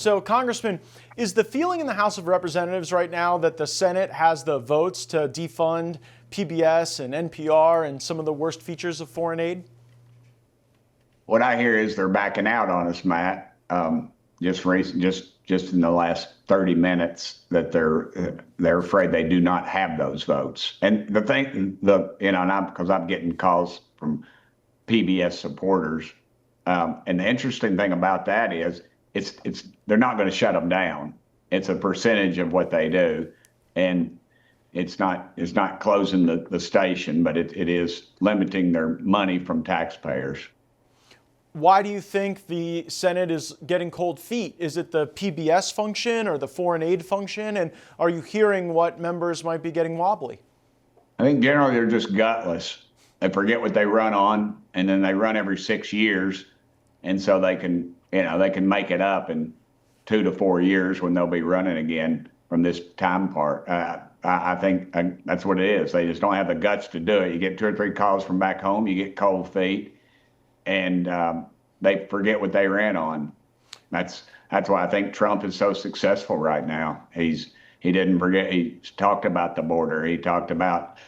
So, Congressman, is the feeling in the House of Representatives right now that the Senate has the votes to defund PBS and NPR and some of the worst features of foreign aid? What I hear is they're backing out on us, Matt. Just in the last 30 minutes, that they're afraid they do not have those votes. And because I'm getting calls from PBS supporters, and the interesting thing about that is they're not going to shut them down. It's a percentage of what they do, and it's not closing the station, but it is limiting their money from taxpayers. Why do you think the Senate is getting cold feet? Is it the PBS function or the foreign aid function? And are you hearing what members might be getting wobbly? I think generally they're just gutless. They forget what they run on, and then they run every 6 years, and so they can make it up in 2 to 4 years when they'll be running again from this time part. I think that's what it is. They just don't have the guts to do it. You get 2 or 3 calls from back home, you get cold feet, and they forget what they ran on. That's why I think Trump is so successful right now. He didn't forget. He talked about the border. He talked about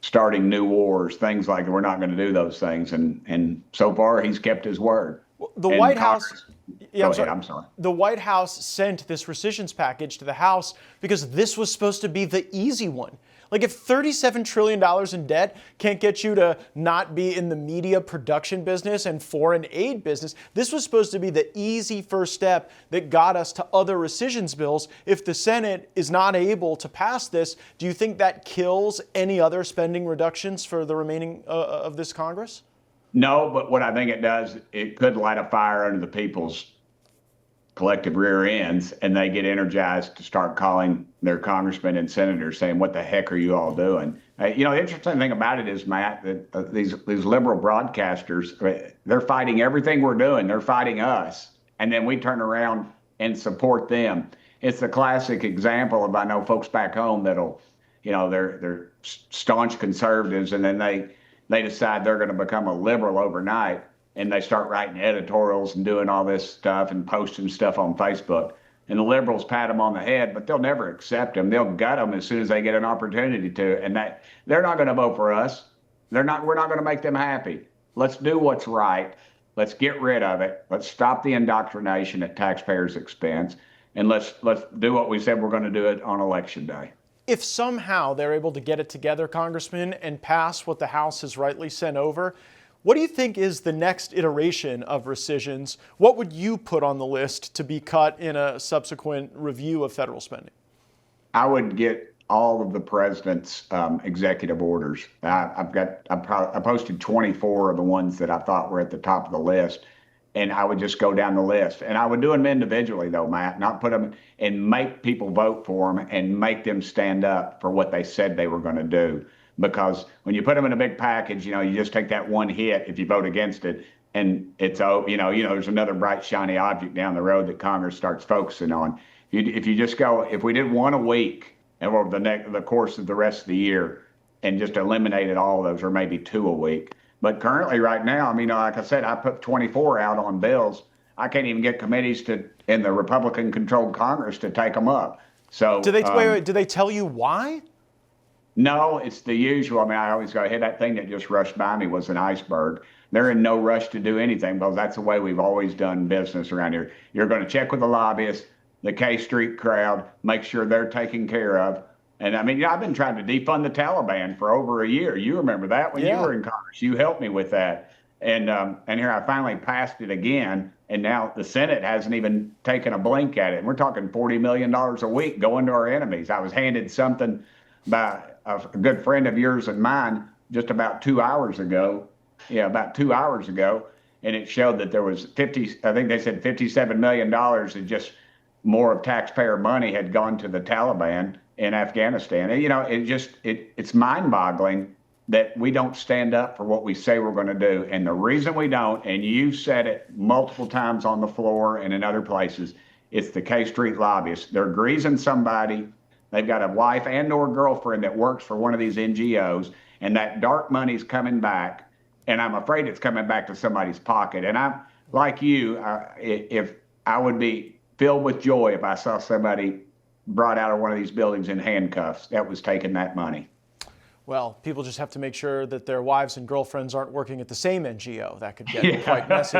starting new wars, things like we're not going to do those things. And so far, he's kept his word. The White House. Yeah, I'm sorry. The White House sent this rescissions package to the House because this was supposed to be the easy one. Like, if $37 trillion in debt can't get you to not be in the media production business and foreign aid business, this was supposed to be the easy first step that got us to other rescissions bills. If the Senate is not able to pass this, do you think that kills any other spending reductions for the remaining of this Congress? No, but what I think it does, it could light a fire under the people's collective rear ends, and they get energized to start calling their congressmen and senators saying, what the heck are you all doing? The interesting thing about it is, Matt, that these liberal broadcasters, they're fighting everything we're doing. They're fighting us. And then we turn around and support them. It's the classic example of, I know folks back home that'll, they're staunch conservatives, and then they decide they're going to become a liberal overnight. And they start writing editorials and doing all this stuff and posting stuff on Facebook. And the liberals pat them on the head, but they'll never accept them. They'll gut them as soon as they get an opportunity to. And they're not going to vote for us. We're not going to make them happy. Let's do what's right. Let's get rid of it. Let's stop the indoctrination at taxpayers' expense. And let's do what we said we're going to do it on Election Day. If somehow they're able to get it together, Congressman, and pass what the House has rightly sent over, what do you think is the next iteration of rescissions? What would you put on the list to be cut in a subsequent review of federal spending? I would get all of the president's executive orders. I posted 24 of the ones that I thought were at the top of the list, and I would just go down the list. And I would do them individually, though, Matt, not put them and make people vote for them and make them stand up for what they said they were going to do. Because when you put them in a big package, you just take that one hit if you vote against it, and it's there's another bright shiny object down the road that Congress starts focusing on. If we did one a week over the course of the rest of the year, and just eliminated all of those, or maybe 2 a week. But currently, right now, like I said, I put 24 out on bills. I can't even get committees in the Republican-controlled Congress to take them up. So do they tell you why? No, it's the usual. I always go, hey, that thing that just rushed by me was an iceberg. They're in no rush to do anything, because that's the way we've always done business around here. You're going to check with the lobbyists, the K Street crowd, make sure they're taken care of. And I've been trying to defund the Taliban for over a year. You remember that when you were in Congress. You helped me with that. And here I finally passed it again. And now the Senate hasn't even taken a blink at it. And we're talking $40 million a week going to our enemies. I was handed something by a good friend of yours and mine just about 2 hours ago. And it showed that there was $57 million and just more of taxpayer money had gone to the Taliban in Afghanistan. And, it's mind-boggling that we don't stand up for what we say we're going to do. And the reason we don't, and you said it multiple times on the floor and in other places, it's the K Street lobbyists. They're greasing somebody. They've got a wife and or girlfriend that works for one of these NGOs, and that dark money's coming back, and I'm afraid it's coming back to somebody's pocket. And like you, if I would be filled with joy if I saw somebody brought out of one of these buildings in handcuffs that was taking that money. Well, people just have to make sure that their wives and girlfriends aren't working at the same NGO. That could get quite messy.